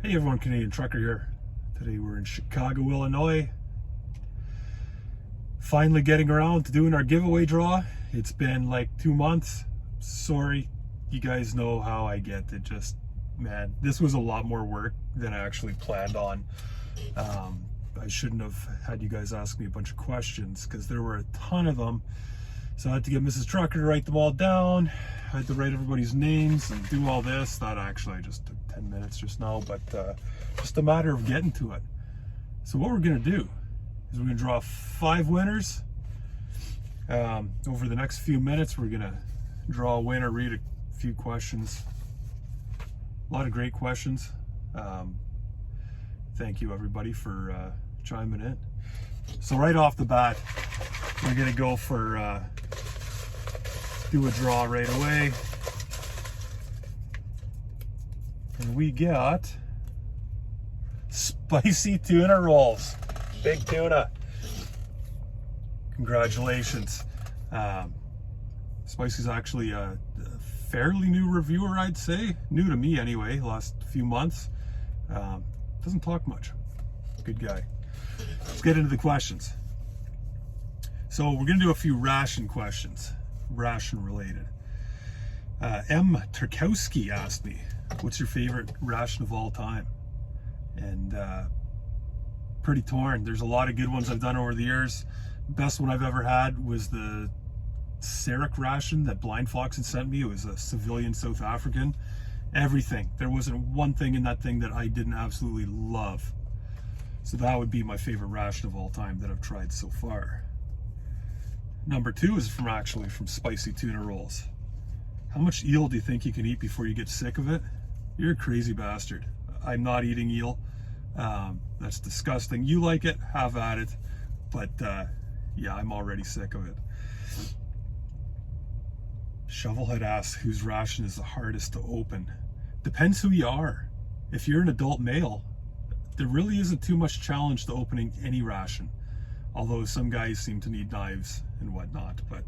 Hey everyone, Canadian Trucker here. Today we're in Chicago, Illinois. Finally getting around to doing our giveaway draw. It's been like 2 months. Sorry, you guys know how I get. It just, man, this was a lot more work than I actually planned on. I shouldn't have had you guys ask me a bunch of questions because there were a ton of them. So I had to get Mrs. Trucker to write them all down. I had to write everybody's names and do all this. That actually just took 10 minutes just now, but just a matter of getting to it. So what we're gonna do is we're gonna draw 5 winners. Over the next few minutes, we're gonna draw a winner, read a few questions. A lot of great questions. Thank you everybody for chiming in. So right off the bat, we're gonna go for do a draw right away. And we got spicy tuna rolls. Big tuna. Congratulations. Spicy's actually a fairly new reviewer, I'd say. New to me anyway, last few months. Doesn't talk much. Good guy. Let's get into the questions. So we're gonna do a few ration questions, ration related. M. Turkowski asked me, what's your favorite ration of all time? And pretty torn. There's a lot of good ones I've done over the years. Best one I've ever had was the Sarek ration that Blind Fox had sent me. It was a civilian South African. Everything. There wasn't one thing in that thing that I didn't absolutely love. So that would be my favorite ration of all time that I've tried so far. Number 2 is from spicy tuna rolls. How much eel do you think you can eat before you get sick of it? You're a crazy bastard. I'm not eating eel. That's disgusting. You like it, have at it. But yeah, I'm already sick of it. Shovelhead asks, whose ration is the hardest to open? Depends who you are. If you're an adult male, there really isn't too much challenge to opening any ration. Although some guys seem to need knives and whatnot. But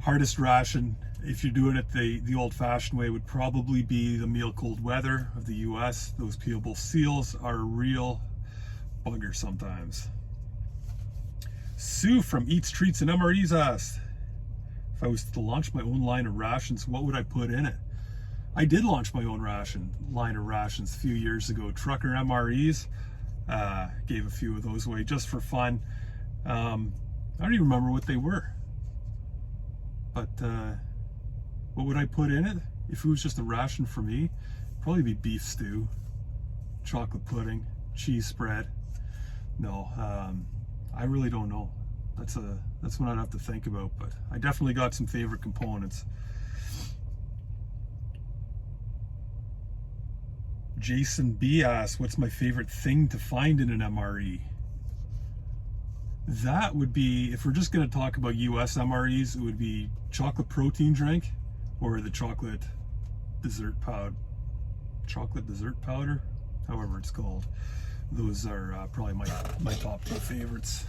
hardest ration, if you're doing it the old-fashioned way, would probably be the meal cold weather of the US. Those peelable seals are a real bugger sometimes. Sue from Eats, Treats, and MREs asked, if I was to launch my own line of rations, what would I put in it? I did launch my own line of rations a few years ago. Trucker MREs, gave a few of those away just for fun. I don't even remember what they were. But what would I put in it? If it was just a ration for me, probably be beef stew, chocolate pudding, cheese spread. No, I really don't know. That's what I'd have to think about, but I definitely got some favorite components. Jason B asks, what's my favorite thing to find in an MRE? That would be, if we're just going to talk about US MREs, it would be chocolate protein drink or the chocolate dessert powder, however it's called. Those are probably my top 2 favorites.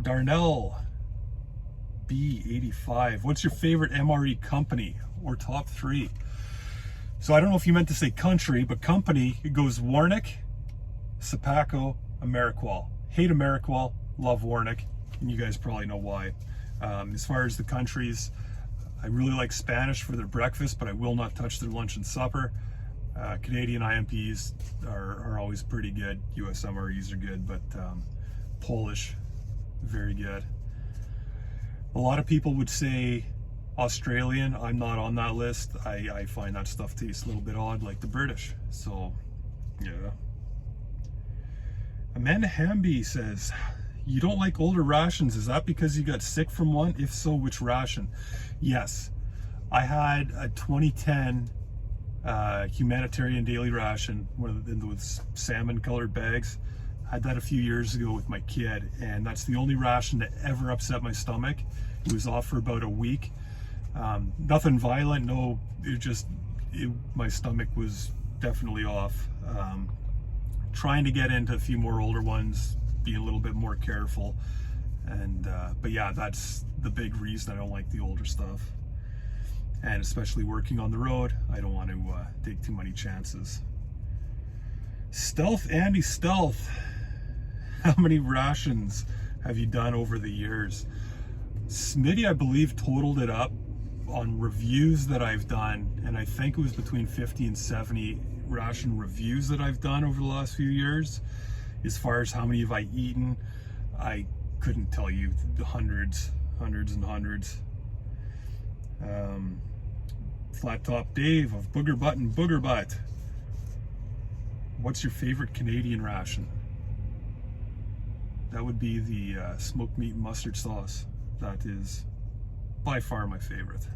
Darnell B85, what's your favorite MRE company or top 3? So I don't know if you meant to say country, but company, it goes Warnick, Sapaco, Ameriqual. Hate Ameriqual, love Warnick, and you guys probably know why. As far as the countries, I really like Spanish for their breakfast, but I will not touch their lunch and supper. Canadian IMPs are always pretty good. US MREs are good, but Polish, very good. A lot of people would say Australian. I'm not on that list. I find that stuff tastes a little bit odd, like the British. So, yeah. Amanda Hamby says, you don't like older rations. Is that because you got sick from one? If so, which ration? Yes. I had a 2010 humanitarian daily ration, one of those salmon colored bags. I had that a few years ago with my kid, and that's the only ration that ever upset my stomach. It was off for about a week. Nothing violent, no, my stomach was definitely off. Trying to get into a few more older ones, be a little bit more careful. And but yeah, that's the big reason I don't like the older stuff. and especially working on the road, I don't want to take too many chances. Stealth Andy Stealth, how many rations have you done over the years? Smitty, I believe, totaled it up on reviews that I've done, and I think it was between 50 and 70 ration reviews that I've done over the last few years. As far as how many have I eaten, I couldn't tell you. Hundreds and hundreds. Flat Top Dave of Booger Butt and Booger Butt, what's your favorite Canadian ration? That would be the smoked meat and mustard sauce. That is by far my favorite.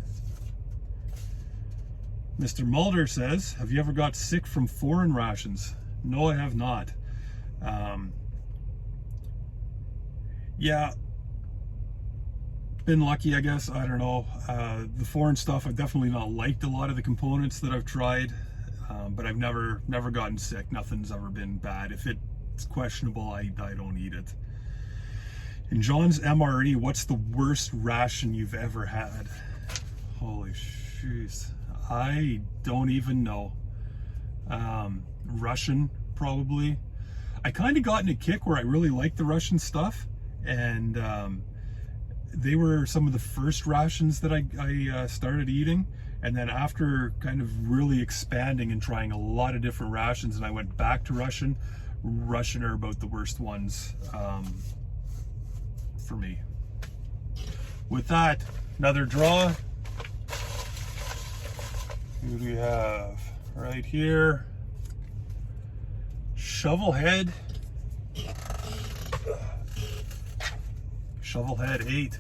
Mr. Mulder says, have you ever got sick from foreign rations? No, I have not. Yeah, been lucky, I guess. I don't know. The foreign stuff, I've definitely not liked a lot of the components that I've tried, but I've never gotten sick. Nothing's ever been bad. If it's questionable, I don't eat it. In John's MRE, what's the worst ration you've ever had? Holy jeez, I don't even know. Russian, probably. I kind of got in a kick where I really liked the Russian stuff, and they were some of the first rations that I started eating. And then after kind of really expanding and trying a lot of different rations, and I went back to Russian are about the worst ones for me. With that, another draw. Who do we have right here? Shovelhead 8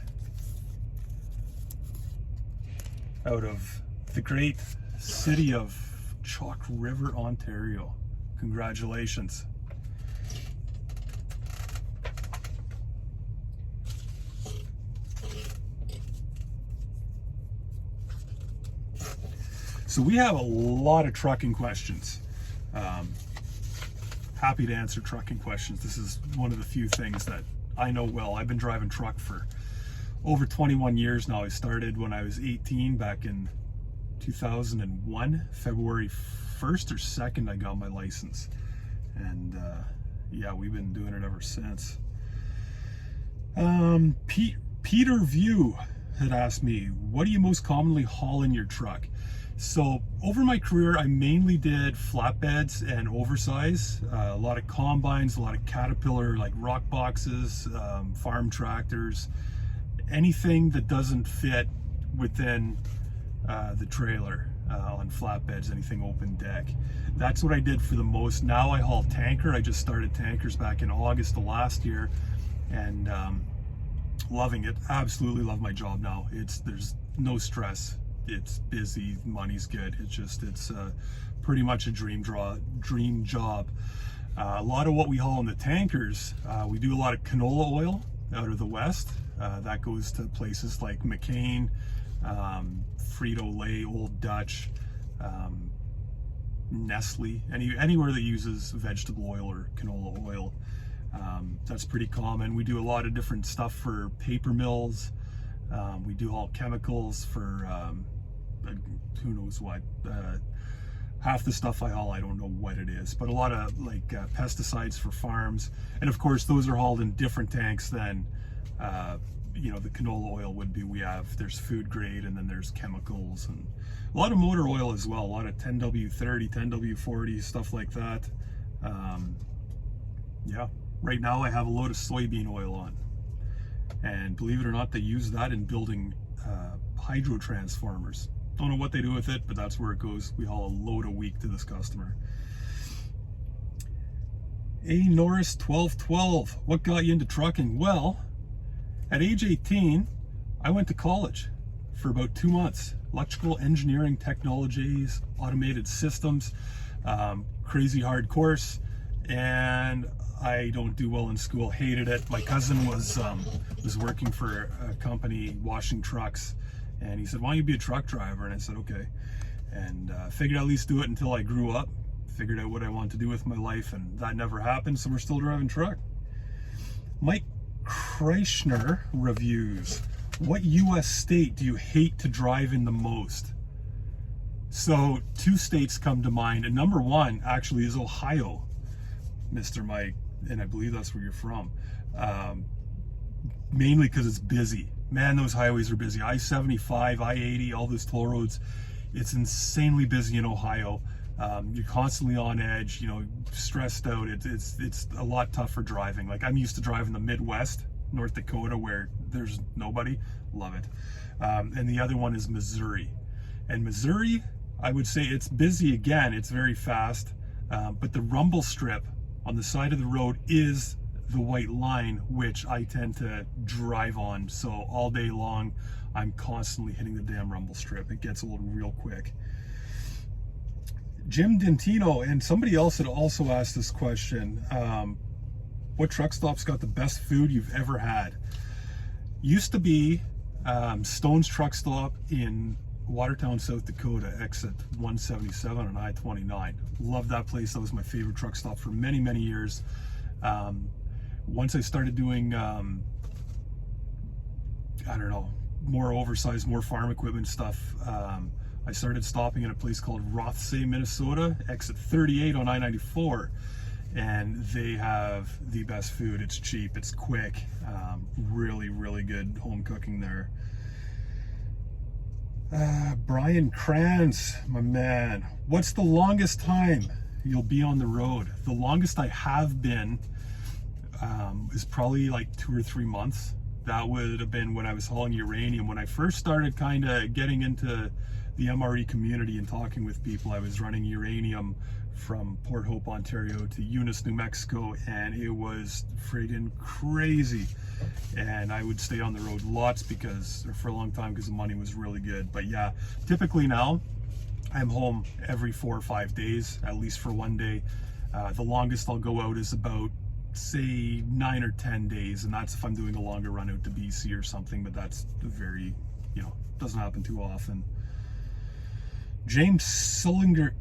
out of the great city of Chalk River, Ontario. Congratulations. So we have a lot of trucking questions. Happy to answer trucking questions. This is one of the few things that I know well. I've been driving truck for over 21 years now. I started when I was 18 back in 2001. February 1st or 2nd I got my license. And yeah, we've been doing it ever since. Peter View had asked me, what do you most commonly haul in your truck? So over my career, I mainly did flatbeds and oversize, a lot of combines, a lot of Caterpillar, like rock boxes, farm tractors, anything that doesn't fit within the trailer on flatbeds, anything open deck. That's what I did for the most. Now I haul tanker. I just started tankers back in August of last year, and loving it. Absolutely love my job now. There's no stress. It's busy, money's good. It's pretty much a dream job. A lot of what we haul in the tankers, we do a lot of canola oil out of the west. That goes to places like McCain, Frito-Lay, Old Dutch, Nestle, anywhere that uses vegetable oil or canola oil. That's pretty common. We do a lot of different stuff for paper mills. We do all chemicals for who knows what. Half the stuff I haul, I don't know what it is, but a lot of like pesticides for farms. And of course, those are hauled in different tanks than you know, the canola oil would be. There's food grade, and then there's chemicals, and a lot of motor oil as well, a lot of 10W30, 10W40, stuff like that. Yeah, right now I have a load of soybean oil on, and believe it or not, they use that in building hydro transformers. Don't know what they do with it, but that's where it goes. We haul a load a week to this customer. A Norris 1212, what got you into trucking? Well, at age 18, I went to college for about 2 months. Electrical engineering technologies, automated systems, crazy hard course, and I don't do well in school. Hated it. My cousin was working for a company washing trucks, and he said, why don't you be a truck driver? And I said, okay. And figured I'd at least do it until I grew up, figured out what I wanted to do with my life, and that never happened, so we're still driving truck. Mike Kreishner reviews. What U.S. state do you hate to drive in the most? So 2 states come to mind, and number 1 actually is Ohio, Mr. Mike, and I believe that's where you're from. Mainly because it's busy. Man, those highways are busy. I-75, I-80, all those toll roads, it's insanely busy in Ohio. You're constantly on edge, you know, stressed out. It's a lot tougher driving. Like, I'm used to driving the Midwest, North Dakota, where there's nobody. Love it. And the other one is Missouri. And Missouri, I would say it's busy again. It's very fast. But the rumble strip on the side of the road is the white line, which I tend to drive on. So all day long, I'm constantly hitting the damn rumble strip. It gets old real quick. Jim Dentino and somebody else had also asked this question. What truck stop's got the best food you've ever had? Used to be Stone's Truck Stop in Watertown, South Dakota, exit 177 on I-29. Love that place. That was my favorite truck stop for many, many years. Once I started doing, I don't know, more oversized, more farm equipment stuff, I started stopping at a place called Rothsay, Minnesota, exit 38 on I-94. And they have the best food. It's cheap, it's quick, really, really good home cooking there. Brian Kranz, my man, what's the longest time you'll be on the road? The longest I have been is probably like 2 or 3 months. That would have been when I was hauling uranium. When I first started kind of getting into the MRE community and talking with people, I was running uranium from Port Hope, Ontario to Eunice, New Mexico, and it was friggin' crazy. And I would stay on the road lots for a long time because the money was really good. But yeah, typically now I'm home every 4 or 5 days, at least for 1 day. The longest I'll go out is about, say, 9 or 10 days, and that's if I'm doing a longer run out to BC or something, but that's very, doesn't happen too often. James Sullinger,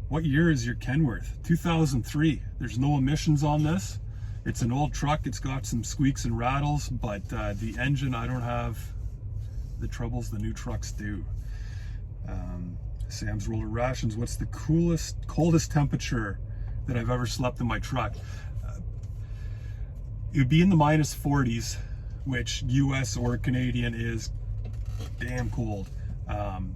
what year is your Kenworth? 2003. There's no emissions on this. It's an old truck. It's got some squeaks and rattles, but the engine, I don't have the troubles the new trucks do. Sam's Roller Rations, what's the coldest temperature that I've ever slept in my truck? It would be in the -40s, which US or Canadian is damn cold.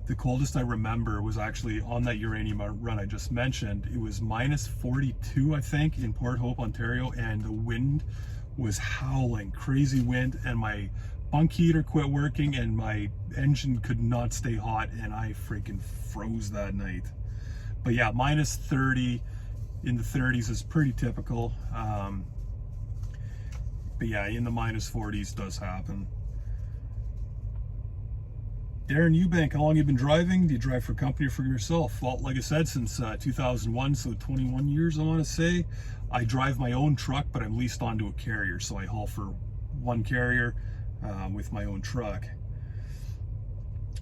The coldest I remember was actually on that uranium run I just mentioned. It was -42, I think, in Port Hope, Ontario, and the wind was howling, crazy wind, and my bunk heater quit working and my engine could not stay hot, and I freaking froze that night. But yeah, -30 in the 30s is pretty typical. But yeah, in the -40s does happen. Darren Eubank, how long have you been driving? Do you drive for a company or for yourself? Well, like I said, since 2001, so 21 years, I want to say. I drive my own truck, but I'm leased onto a carrier, so I haul for one carrier with my own truck.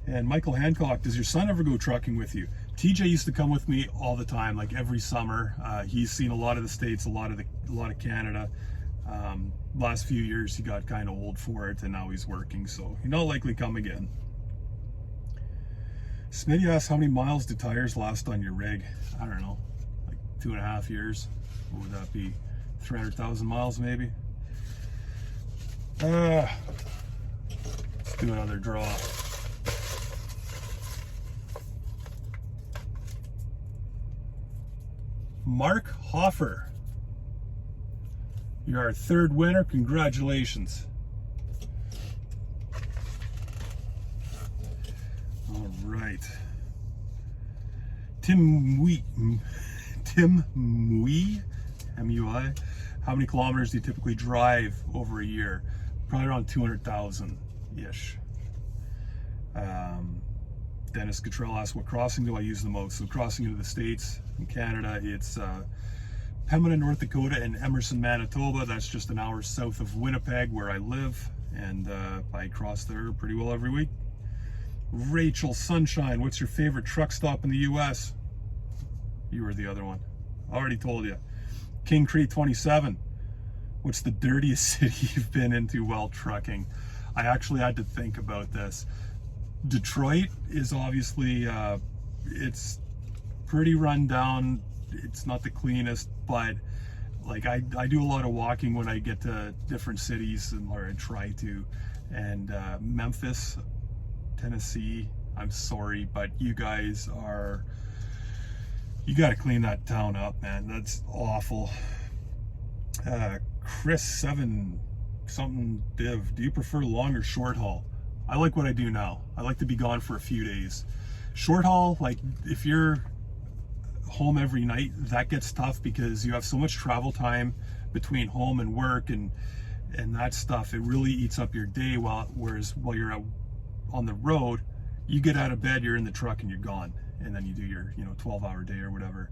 And Michael Hancock, does your son ever go trucking with you? TJ used to come with me all the time, like every summer. He's seen a lot of the States, a lot of Canada. Last few years, he got kind of old for it, and now he's working, so he'll not likely come again. Smitty asks, how many miles do tires last on your rig? I don't know, like 2.5 years. What would that be? 300,000 miles maybe? Let's do another draw. Mark Hoffer, you're our 3rd winner. Congratulations. All right. Tim Mui, M-U-I. How many kilometers do you typically drive over a year? Probably around 200,000-ish. Dennis Cottrell asks, what crossing do I use the most? So crossing into the States and Canada, it's Pembina, North Dakota, and Emerson, Manitoba. That's just an hour south of Winnipeg, where I live, and I cross there pretty well every week. Rachel Sunshine, what's your favorite truck stop in the U.S.? You were the other one. Already told you. King Cree 27, what's the dirtiest city you've been into while trucking? I actually had to think about this. Detroit is obviously, it's pretty run down. It's not the cleanest, but like I do a lot of walking when I get to different cities, or I try to. And Memphis, Tennessee, I'm sorry, but you guys are, you got to clean that town up, man. That's awful. Chris 7 something div, do you prefer long or short haul? I like what I do now. I like to be gone for a few days. Short haul, like if you're home every night, that gets tough because you have so much travel time between home and work and that stuff. It really eats up your day. Whereas while you're out on the road, you get out of bed, you're in the truck and you're gone, and then you do your 12-hour day or whatever.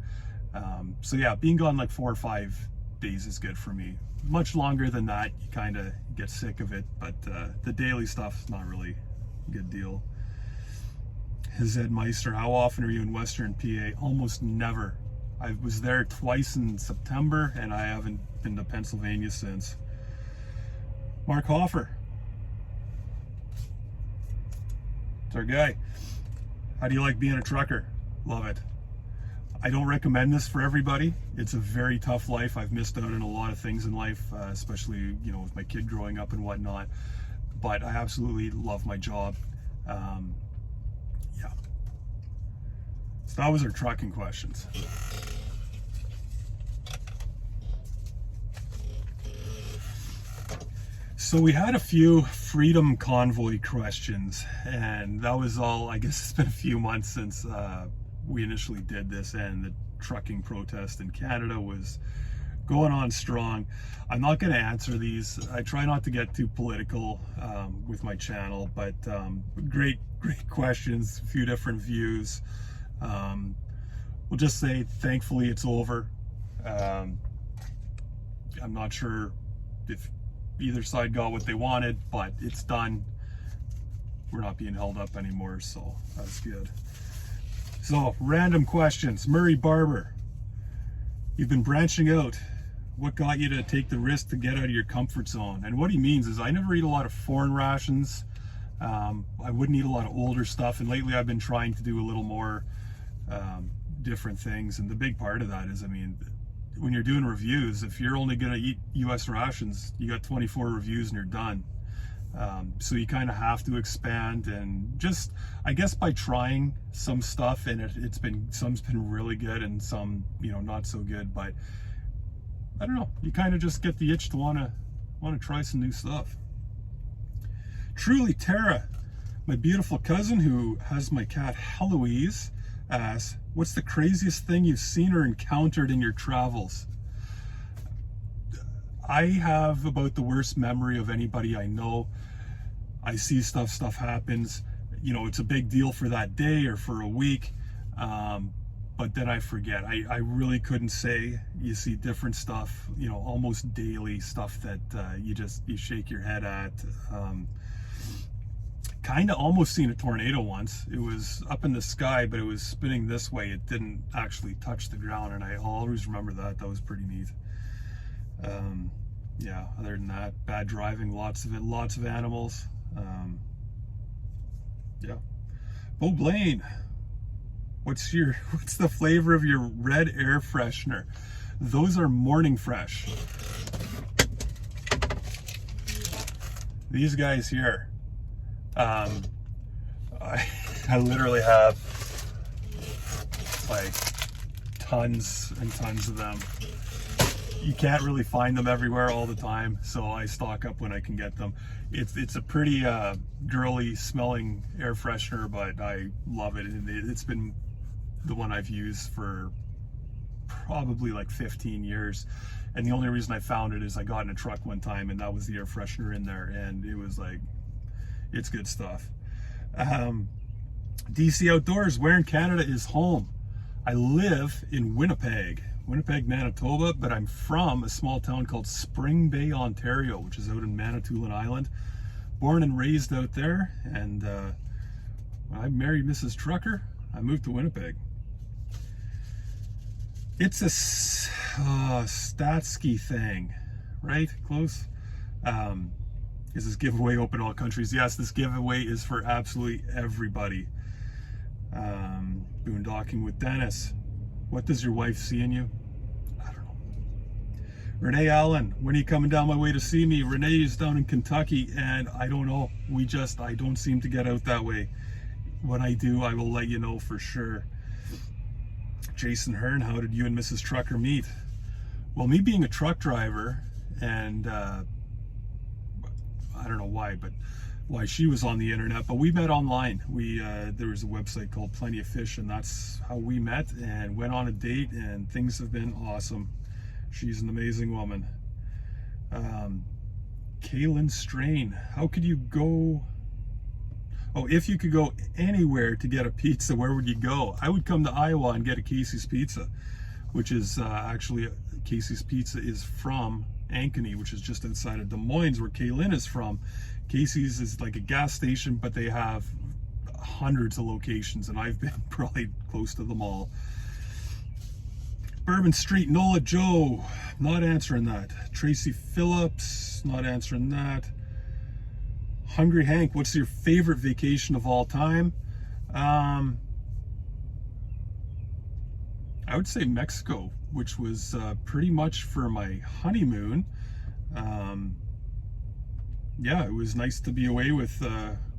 So yeah, being gone like 4 or 5 days is good for me. Much longer than that, you kind of get sick of it, but the daily stuff is not really a good deal. Zed Meister, how often are you in Western PA? Almost never. I was there twice in September, and I haven't been to Pennsylvania since. Mark Hoffer, it's our guy. How do you like being a trucker? Love it. I don't recommend this for everybody. It's a very tough life. I've missed out on a lot of things in life, especially with my kid growing up and whatnot. But I absolutely love my job. Yeah. So that was our trucking questions. So we had a few Freedom Convoy questions, and that was all. I guess it's been a few months since we initially did this, and the trucking protest in Canada was going on strong. I'm not going to answer these. I try not to get too political with my channel, but great questions, a few different views. We'll just say thankfully it's over. I'm not sure if either side got what they wanted, but it's done. We're not being held up anymore, so that's good. So, random questions. Murray Barber, you've been branching out. What got you to take the risk to get out of your comfort zone? And what he means is I never eat a lot of foreign rations. I wouldn't eat a lot of older stuff, and lately I've been trying to do a little more different things. And the big part of that is, I mean, when you're doing reviews, if you're only going to eat US rations, you got 24 reviews and you're done. So you kind of have to expand, and just, I guess, by trying some stuff, and some's been really good and some, not so good, but I don't know, you kind of just get the itch to want to try some new stuff. Truly Tara, my beautiful cousin who has my cat Heloise, asks, what's the craziest thing you've seen or encountered in your travels? I have about the worst memory of anybody I know. I see stuff happens, it's a big deal for that day or for a week, but then I forget. I really couldn't say. You see different stuff, almost daily stuff that you shake your head at. Kind of almost seen a tornado once. It was up in the sky, but it was spinning this way. It didn't actually touch the ground, and I'll always remember that. That was pretty neat. Yeah, other than that, bad driving, lots of animals. Yeah. Bo Blaine, what's the flavor of your red air freshener? Those are Morning Fresh. These guys here, I literally have like tons and tons of them. You can't really find them everywhere all the time, so I stock up when I can get them. It's a pretty girly smelling air freshener, but I love it. It's been the one I've used for probably like 15 years, and the only reason I found it is I got in a truck one time and that was the air freshener in there, and it was like, it's good stuff. DC Outdoors, where in Canada is home? I live in Winnipeg, Manitoba, but I'm from a small town called Spring Bay, Ontario, which is out in Manitoulin Island. Born and raised out there, and when I married Mrs. Trucker, I moved to Winnipeg. It's a Statsky thing, right? Close. Is this giveaway open to all countries? Yes, this giveaway is for absolutely everybody. Boondocking with Dennis. What does your wife see in you? I don't know. Renee Allen, when are you coming down my way to see me? Renee is down in Kentucky, and I don't know. I don't seem to get out that way. When I do, I will let you know for sure. Jason Hearn, how did you and Mrs. Trucker meet? Well, me being a truck driver, and I don't know why, but why she was on the internet, but we met online. There was a website called Plenty of Fish, and that's how we met and went on a date, and things have been awesome. She's an amazing woman. Kaylin Strain, how could you go? Oh, if you could go anywhere to get a pizza, where would you go? I would come to Iowa and get a Casey's Pizza, which is actually, Casey's Pizza is from Ankeny, which is just outside of Des Moines, where Kaylin is from. Casey's is like a gas station, but they have hundreds of locations, and I've been probably close to them all. Bourbon Street, Nola Joe, not answering that. Tracy Phillips, not answering that. Hungry Hank, what's your favorite vacation of all time? I would say Mexico, which was pretty much for my honeymoon. Yeah, it was nice to be away with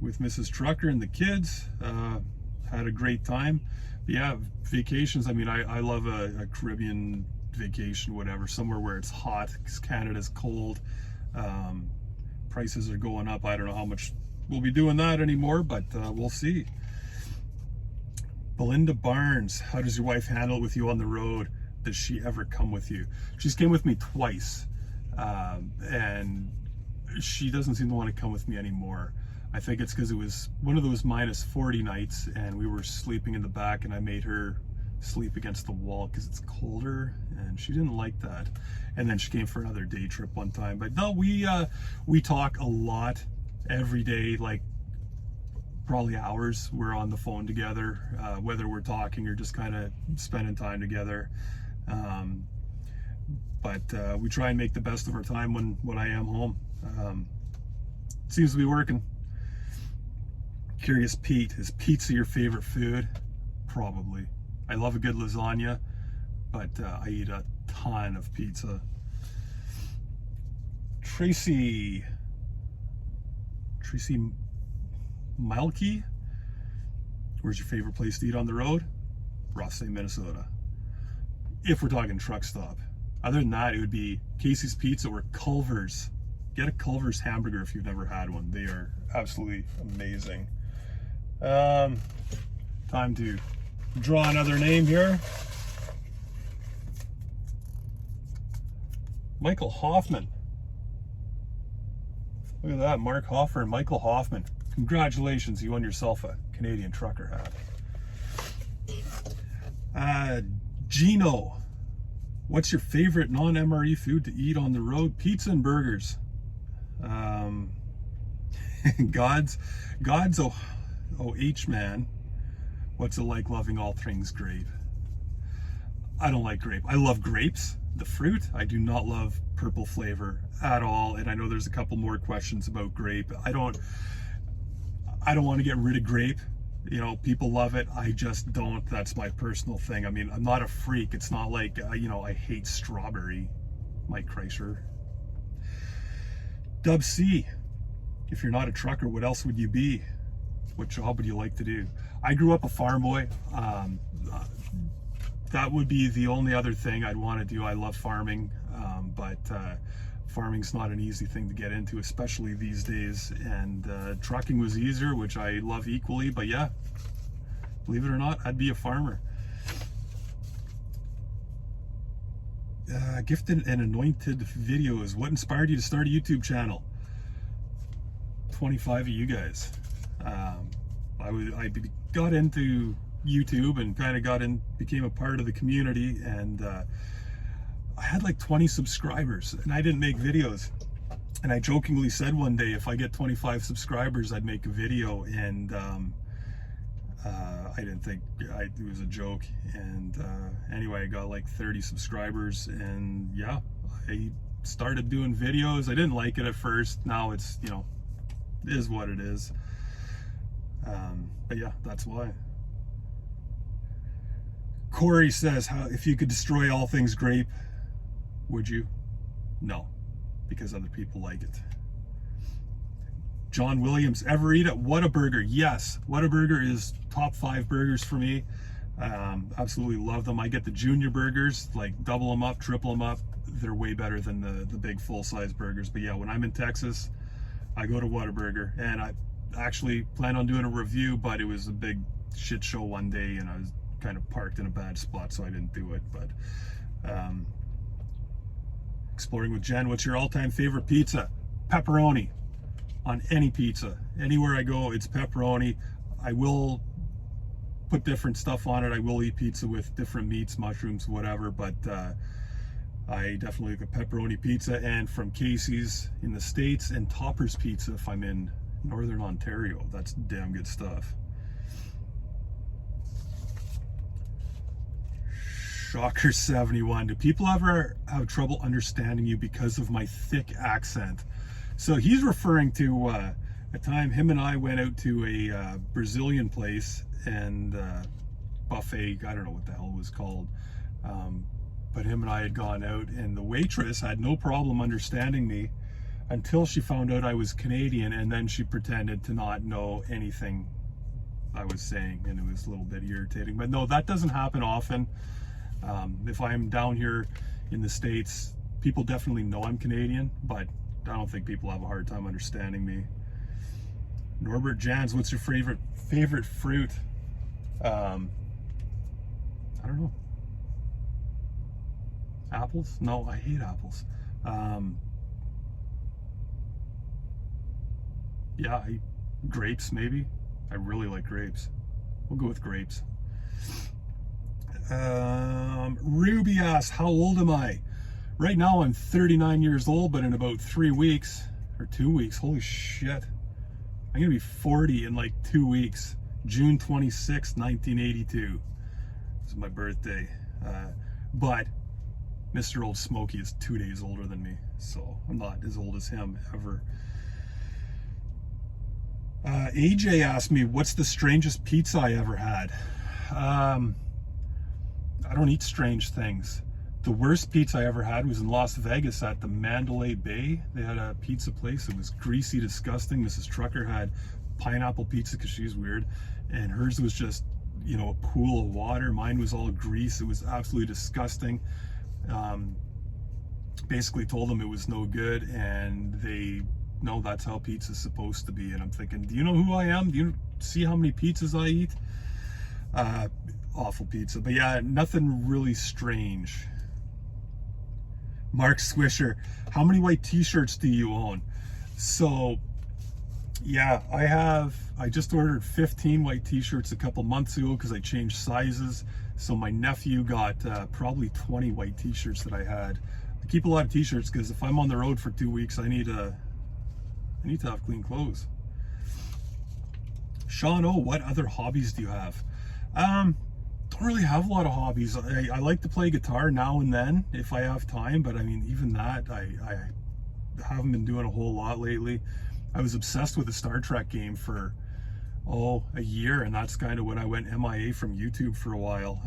Mrs. Trucker and the kids. Had a great time. But yeah, vacations, I mean, I love a Caribbean vacation, whatever, somewhere where it's hot, because Canada's cold. Prices are going up. I don't know how much we'll be doing that anymore, but we'll see. Belinda Barnes, how does your wife handle it with you on the road? Does she ever come with you? She's came with me twice, and she doesn't seem to want to come with me anymore. I think it's because it was one of those -40 nights, and we were sleeping in the back, and I made her sleep against the wall because it's colder, and she didn't like that. And then she came for another day trip one time. But no, we talk a lot every day, like probably hours. We're on the phone together, whether we're talking or just kind of spending time together. But we try and make the best of our time when I am home. Seems to be working. Curious Pete, is pizza your favorite food? Probably. I love a good lasagna, but I eat a ton of pizza. Tracy Mielke, where's your favorite place to eat on the road? Ross St. Minnesota. If we're talking truck stop. Other than that, it would be Casey's Pizza or Culver's. Get a Culver's hamburger if you've never had one. They are absolutely amazing. Time to draw another name here. Michael Hoffman. Look at that, Mark Hoffer and Michael Hoffman. Congratulations, you won yourself a Canadian trucker hat. Gino, what's your favorite non-MRE food to eat on the road? Pizza and burgers. God's OH man, what's it like loving all things grape? I don't like grape. I love grapes, the fruit. I do not love purple flavor at all. And I know there's a couple more questions about grape. I don't want to get rid of grape. You know, people love it. I just don't. That's my personal thing. I mean, I'm not a freak. It's not like, you know, I hate strawberry. Mike Kreischer. Dub C, if you're not a trucker, what else would you be? What job would you like to do? I grew up a farm boy. That would be the only other thing I'd want to do. I love farming, but farming's not an easy thing to get into, especially these days. And trucking was easier, which I love equally. But yeah, believe it or not, I'd be a farmer. Gifted and Anointed Videos. What inspired you to start a YouTube channel? 25 of you guys. I got into YouTube and kind of became a part of the community, and I had like 20 subscribers, and I didn't make videos. And I jokingly said one day, if I get 25 subscribers, I'd make a video, and I didn't think it was a joke. And anyway, I got like 30 subscribers, and yeah, I started doing videos. I didn't like it at first. Now it's, you know, it is what it is. But yeah, that's why. Corey says, if you could destroy all things grape, would you? No, because other people like it. John Williams, ever eat at Whataburger? Yes, Whataburger is top 5 burgers for me. Absolutely love them. I get the junior burgers, like double them up, triple them up. They're way better than the big full-size burgers. But yeah, when I'm in Texas, I go to Whataburger, and I actually planned on doing a review, but it was a big shit show one day, and I was kind of parked in a bad spot, so I didn't do it. But Exploring with Jen, what's your all-time favorite pizza? Pepperoni. On any pizza. Anywhere I go, it's pepperoni. I will put different stuff on it. I will eat pizza with different meats, mushrooms, whatever, but I definitely like a pepperoni pizza. And from Casey's in the States, and Topper's Pizza if I'm in Northern Ontario. That's damn good stuff. Shocker 71. Do people ever have trouble understanding you because of my thick accent? So he's referring to a time him and I went out to a Brazilian place and buffet. I don't know what the hell it was called. But him and I had gone out, and the waitress had no problem understanding me until she found out I was Canadian, and then she pretended to not know anything I was saying, and it was a little bit irritating. But no, that doesn't happen often. If I'm down here in the States, people definitely know I'm Canadian, but I don't think people have a hard time understanding me. Norbert Jans, what's your favorite fruit? I don't know. Apples? No, I hate apples. Yeah, grapes maybe. I really like grapes. We'll go with grapes. Ruby asks, how old am I? Right now I'm 39 years old, but in about 3 weeks, or 2 weeks, holy shit, I'm gonna be 40 in like 2 weeks. June 26, 1982. This is my birthday. But Mr. Old Smokey is 2 days older than me, so I'm not as old as him ever. AJ asked me, what's the strangest pizza I ever had? I don't eat strange things. The worst pizza I ever had was in Las Vegas at the Mandalay Bay. They had a pizza place. It was greasy, disgusting. Mrs. Trucker had pineapple pizza because she's weird, and hers was just, you know, a pool of water. Mine was all grease. It was absolutely disgusting. Basically told them it was no good, and they, no, that's how pizza's supposed to be. And I'm thinking, do you know who I am? Do you see how many pizzas I eat? Awful pizza. But yeah, nothing really strange. Mark Swisher, how many white t-shirts do you own? So yeah, I just ordered 15 white t-shirts a couple months ago because I changed sizes. So my nephew got probably 20 white t-shirts that I had. I keep a lot of t-shirts because if I'm on the road for 2 weeks, I need to have clean clothes. Sean O, what other hobbies do you have? Don't really have a lot of hobbies. I like to play guitar now and then if I have time, but I mean, even that, I haven't been doing a whole lot lately. I was obsessed with the Star Trek game for a year, and that's kind of when I went MIA from YouTube for a while.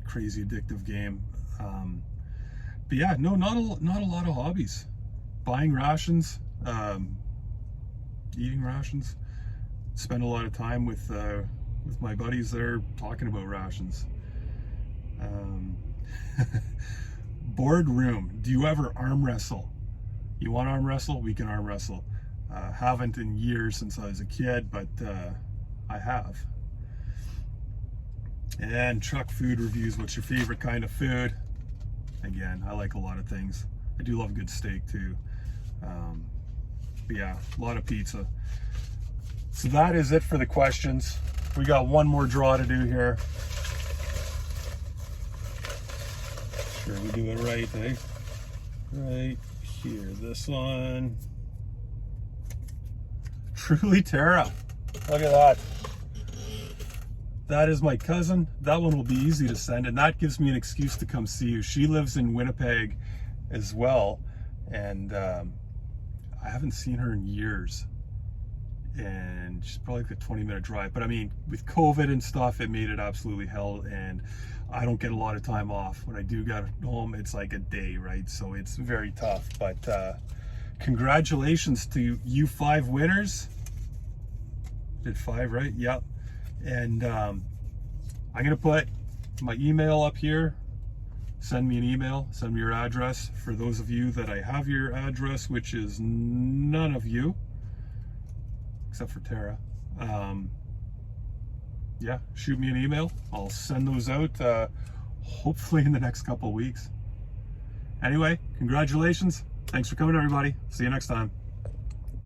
Crazy addictive game. But yeah, no, not a lot of hobbies. Buying rations, eating rations. Spend a lot of time with my buddies there talking about rations. Boardroom, do you ever arm wrestle? You want to arm wrestle? We can arm wrestle. Haven't in years since I was a kid, but I have. And Chuck Food Reviews, what's your favorite kind of food? Again, I like a lot of things. I do love good steak too. But yeah, a lot of pizza. So that is it for the questions. We got one more draw to do here. Sure we do it right, eh? Right here, this one. Truly Tara. Look at that. That is my cousin. That one will be easy to send, and that gives me an excuse to come see you. She lives in Winnipeg as well. and I haven't seen her in years. And she's probably like a 20-minute drive. But I mean, with COVID and stuff, it made it absolutely hell. And I don't get a lot of time off. When I do get home, it's like a day, right? So it's very tough. But congratulations to you 5 winners. Did 5, right? Yep. And I'm gonna put my email up here. Send me an email, send me your address. For those of you that I have your address, which is none of you, except for Tara. Yeah, shoot me an email. I'll send those out hopefully in the next couple of weeks. Anyway, congratulations. Thanks for coming, everybody. See you next time.